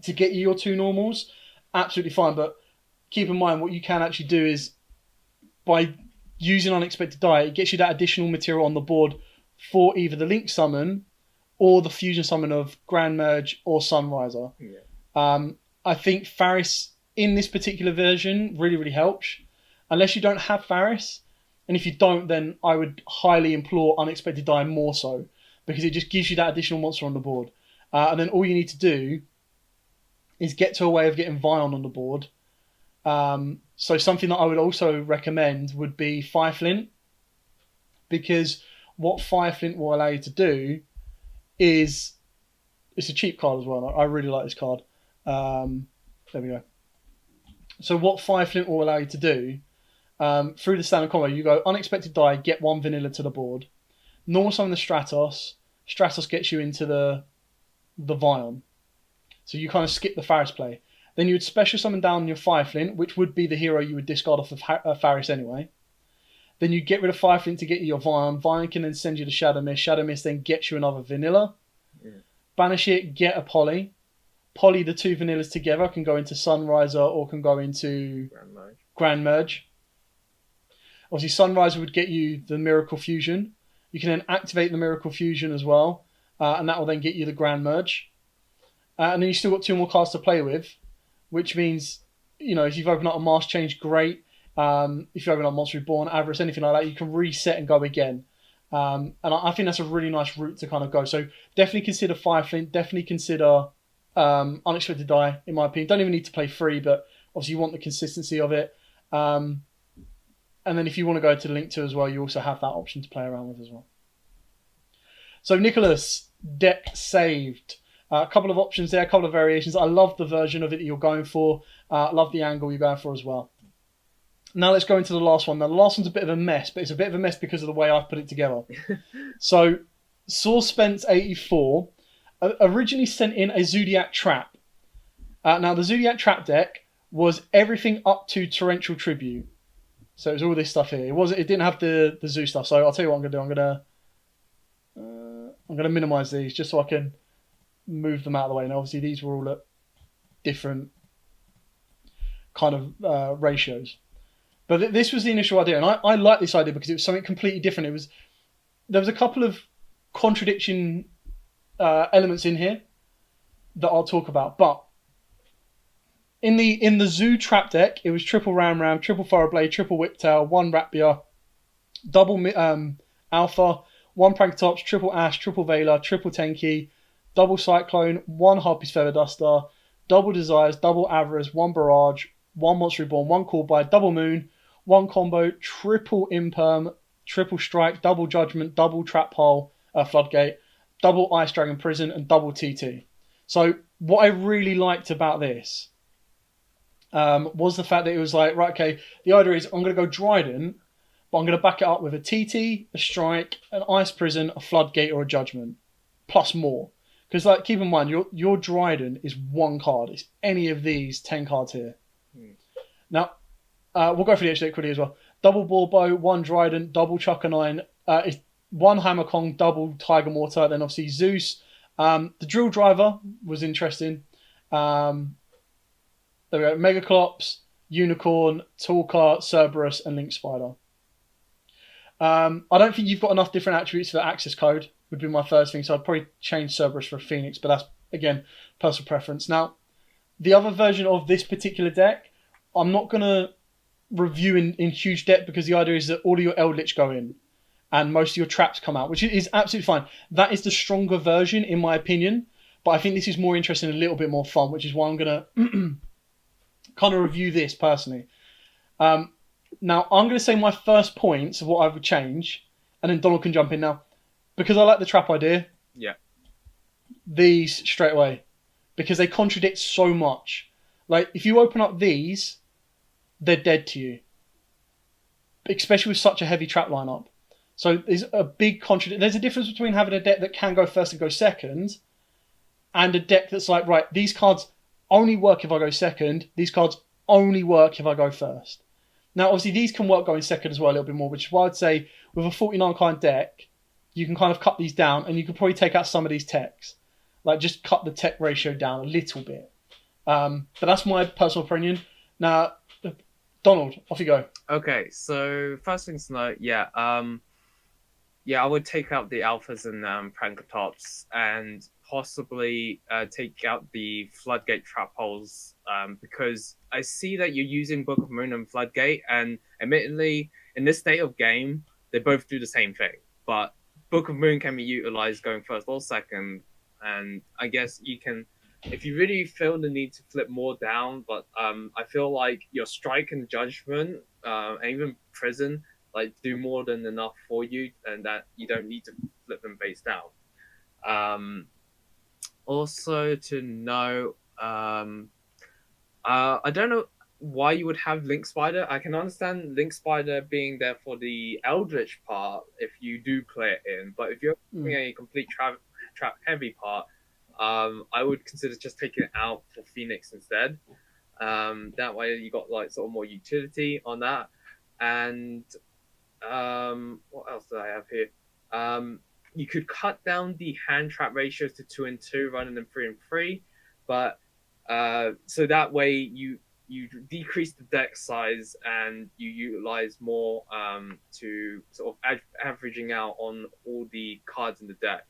to get you your 2 normals, absolutely fine. But keep in mind what you can actually do is by using Unexpected Die, it gets you that additional material on the board for either the Link Summon or the Fusion Summon of Grand Merge or Sunriser. Yeah. I think Faris in this particular version really, really helps. Unless you don't have Faris, and if you don't, then I would highly implore Unexpected Die more so, because it just gives you that additional monster on the board. And then all you need to do is get to a way of getting Vion on the board. So something that I would also recommend would be Fireflint, because what Fireflint will allow you to do is, it's a cheap card as well. I really like this card. There we go. So what Fireflint will allow you to do, through the standard combo, you go Unexpected Die, get 1 vanilla to the board. Normal summon the Stratos. Stratos gets you into the Vion. So you kind of skip the Faris play. Then you would special summon down your Fireflint, which would be the hero you would discard off of Faris anyway. Then you get rid of Fireflint to get you your Vion. Vion can then send you the Shadow Mist. Shadow Mist then gets you another vanilla. Yeah. Banish it, get a Poly. Poly the 2 vanillas together can go into Sunriser or can go into Grand Merge. Obviously, Sunriser would get you the Miracle Fusion. You can then activate the Miracle Fusion as well, and that will then get you the Grand Merge. And then you still got 2 more cards to play with, which means, if you've opened up a Mask Change, great. If you open up Monster Reborn, Avarice, anything like that, you can reset and go again. And I think that's a really nice route to kind of go. So definitely consider Fireflint, definitely consider Unexpected Die, in my opinion. Don't even need to play free, but obviously you want the consistency of it. And then if you want to go to Link 2 as well, you also have that option to play around with as well. So Nicholas, deck saved. A couple of options there, a couple of variations. I love the version of it that you're going for. I love the angle you're going for as well. Now let's go into the last one. Now the last one's a bit of a mess, but it's a bit of a mess because of the way I've put it together. So Spence 84 originally sent in a Zoodiac trap. Now the Zoodiac trap deck was everything up to Torrential Tribute. So it was all this stuff here. It didn't have the zoo stuff. So I'll tell you what I'm gonna do. I'm gonna minimize these just so I can move them out of the way. And obviously these were all at different kind of ratios. But this was the initial idea, and I like this idea because it was something completely different. There was a couple of contradiction elements in here that I'll talk about, but in the zoo trap deck, it was triple ram, triple Fireblade, triple Whiptail, one Rapier, double Alpha, one Prankatops, triple Ash, triple Veiler, triple Tenki, double Cyclone, one Harpy's Feather Duster, double Desires, double Avarice, one Barrage, one Monster Reborn, one Call By, double Moon, one combo, triple Imperm, triple Strike, double Judgment, double Trap Hole, Floodgate, double Ice Dragon Prison, and double TT. So what I really liked about this was the fact that it was like, right, okay, the idea is I'm going to go Dryden, but I'm going to back it up with a TT, a Strike, an Ice Prison, a Floodgate, or a Judgment, plus more. Because like, keep in mind, your Dryden is one card. It's any of these 10 cards here. Now, we'll go for the HDX quickly as well. Double Borbo, one Dryden, double Chuckanine, one Hammer Kong, double Tiger Mortar, then obviously Zeus. The Drill Driver was interesting. There we go. Megaclops, Unicorn, Talker, Cerberus, and Link Spider. I don't think you've got enough different attributes for the access code, would be my first thing. So I'd probably change Cerberus for a Phoenix, but that's, again, personal preference. Now, the other version of this particular deck, I'm not going to review in huge depth because the idea is that all of your Eldritch go in and most of your traps come out, which is absolutely fine. That is the stronger version, in my opinion, but I think this is more interesting and a little bit more fun, which is why I'm going to kind of review this personally. Now, I'm going to say my first points of what I would change, and then Donald can jump in now. Because I like the trap idea. Yeah. These straight away. Because they contradict so much. Like, if you open up these, they're dead to you. Especially with such a heavy trap lineup. So there's a big contradiction. There's a difference between having a deck that can go first and go second, and a deck that's like, right, these cards only work if I go second. These cards only work if I go first. Now, obviously, these can work going second as well a little bit more, which is why I'd say with a 49 card deck, you can kind of cut these down, and you could probably take out some of these techs. Like, just cut the tech ratio down a little bit. But that's my personal opinion. Now, Donald, off you go. Okay, so first things to note, I would take out the alphas and Prankatops and possibly take out the Floodgate trap holes because I see that you're using Book of Moon and Floodgate, and admittedly, in this state of game, they both do the same thing. But Book of Moon can be utilized going first or second, and I guess you can, if you really feel the need to flip more down, but I feel like your Strike and Judgment, and even Prison, like do more than enough for you, and that you don't need to flip them face down. Also to know, I don't know why you would have Link Spider. I can understand Link Spider being there for the Eldritch part if you do play it in, but if you're doing a complete trap heavy part, I would consider just taking it out for Phoenix instead. That way you got like sort of more utility on that. And what else do I have here? You could cut down the hand trap ratios to 2 and 2 rather than 3 and 3, but so that way you decrease the deck size and you utilize more to sort of averaging out on all the cards in the deck.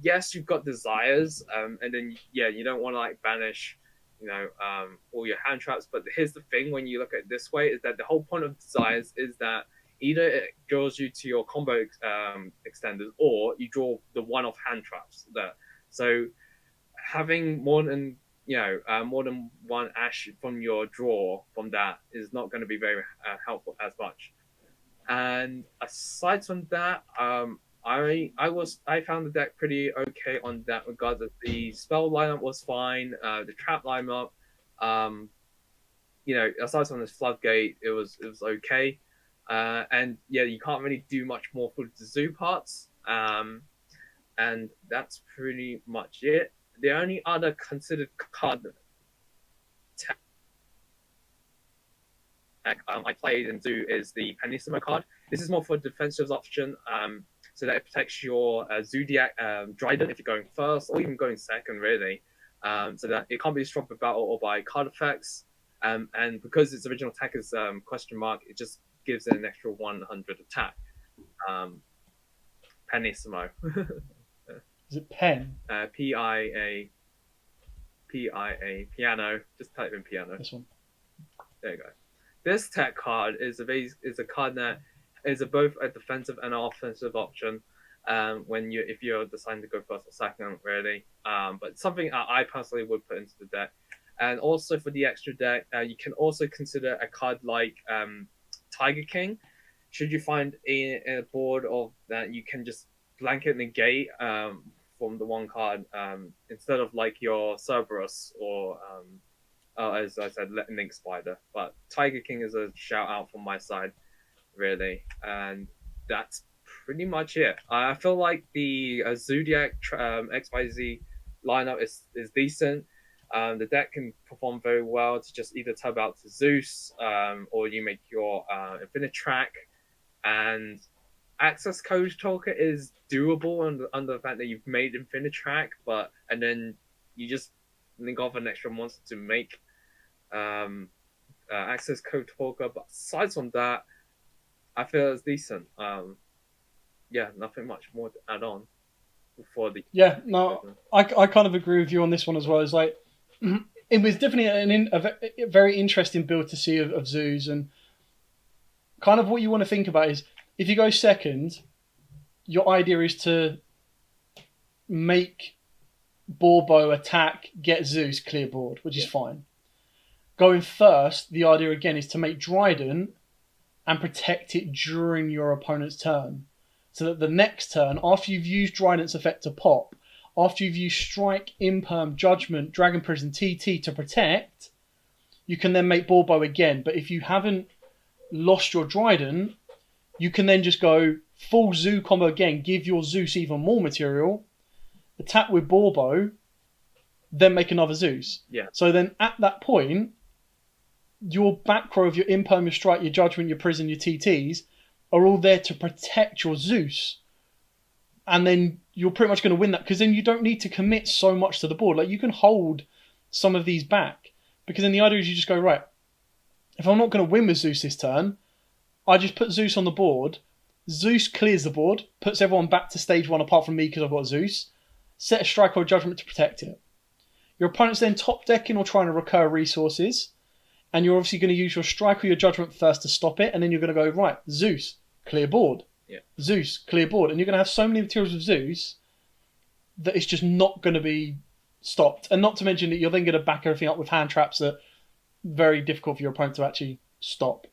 Yes, you've got desires, and then you don't want to like banish, all your hand traps. But here's the thing: when you look at it this way, is that the whole point of desires is that either it draws you to your combo extenders, or you draw the one-off hand traps. So having more than one Ash from your draw from that is not going to be very helpful as much. And aside from that, I found the deck pretty okay on that regard. That the spell lineup was fine. The trap lineup, um, aside from this floodgate, it was okay. And yeah, you can't really do much more for the zoo parts. And that's pretty much it. The only other considered card I played in Zoo is the Penissimo card. This is more for a defensive option, so that it protects your Zoodiac Dryden if you're going first or even going second, really. So that it can't be destroyed by battle or by card effects. And because its original attack is question mark, it just gives it an extra 100 attack. Penissimo. Is it pen? PIA. Piano. Just type in piano. This one. There you go. This tech card is a card that is both a defensive and an offensive option. If you're deciding to go first or second, really. But something I personally would put into the deck. And also for the extra deck, you can also consider a card like Tiger King. Should you find a board of that, you can just blanket negate from the one card instead of like your Cerberus or as I said, Link Spider. But Tiger King is a shout out from my side, really, and that's pretty much it. I feel like the Zoodiac XYZ lineup is decent. The deck can perform very well to just either tub out to Zeus, or you make your Infinite Track, and Access Code Talker is doable under the fact that you've made Infinite Track, and then you just link off an extra monster to make Access Code Talker. But aside from that, I feel it's decent. Yeah, nothing much more to add on before the. Yeah, no, I kind of agree with you on this one as well. It's like it was definitely a very interesting build to see of Zoos, and kind of what you want to think about is if you go second, your idea is to make Borbo attack, get Zeus, clear board, which is fine. Going first, the idea again is to make Dryden and protect it during your opponent's turn. So that the next turn, after you've used Dryden's effect to pop, after you've used Strike, Imperm, Judgment, Dragon Prison, TT to protect, you can then make Borbo again. But if you haven't lost your Dryden, you can then just go full Zoo combo again, give your Zeus even more material, attack with Borbo, then make another Zeus. Yeah. So then at that point, your back row of your Imperm, your Strike, your Judgment, your Prison, your TTs are all there to protect your Zeus. And then you're pretty much going to win that, because then you don't need to commit so much to the board. Like, you can hold some of these back, because then the idea is you just go, right, if I'm not going to win with Zeus this turn, I just put Zeus on the board. Zeus clears the board, puts everyone back to stage one apart from me because I've got Zeus. Set a Strike or a Judgment to protect it. Your opponent's then top decking or trying to recur resources, and you're obviously going to use your Strike or your Judgment first to stop it, and then you're going to go, right, Zeus, clear board. Yeah. Zeus, clear board. And you're going to have so many materials with Zeus that it's just not going to be stopped. And not to mention that you're then going to back everything up with hand traps that are very difficult for your opponent to actually stop.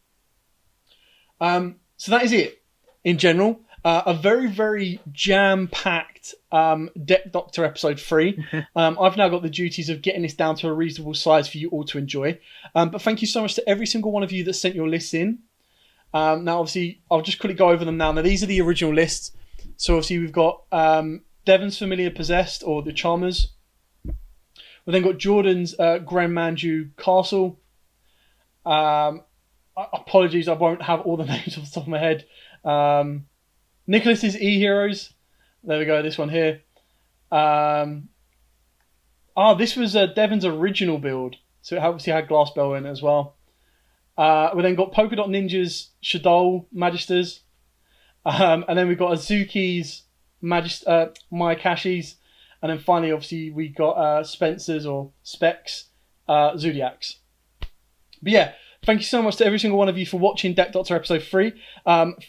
So that is it in general. A very, very jam-packed Deck Doctor episode 3. I've now got the duties of getting this down to a reasonable size for you all to enjoy. But thank you so much to every single one of you that sent your lists in. Now, obviously, I'll just quickly go over them now. Now, these are the original lists. So, obviously, we've got Devon's Familiar Possessed, or the Charmers. We've then got Jordan's Gren Manju Castle. Apologies, I won't have all the names off the top of my head. Nicholas's E-Heroes. There we go, this one here. This was Devon's original build. So, it obviously had Glass Bell in it as well. We then got Polka Dot Ninjas, Shaddoll Magisters, and then we've got Azuki's Mayakashis, and then finally, obviously, we got Spencer's or Specs Zoodiacs. But yeah, thank you so much to every single one of you for watching Deck Doctor episode 3.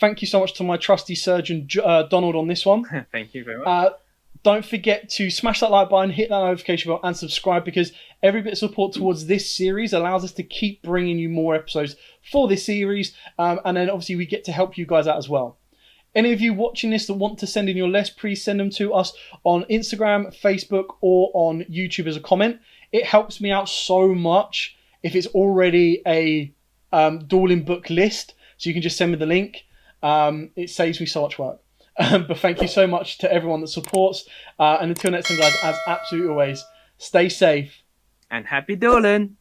Thank you so much to my trusty surgeon Donald on this one. Thank you very much. Don't forget to smash that like button, hit that notification bell, and subscribe, because every bit of support towards this series allows us to keep bringing you more episodes for this series. And then obviously we get to help you guys out as well. Any of you watching this that want to send in your lists, please send them to us on Instagram, Facebook, or on YouTube as a comment. It helps me out so much if it's already a dueling book list, so you can just send me the link. It saves me so much work. But thank you so much to everyone that supports. And until next time, guys, as absolutely always, stay safe. And happy dueling!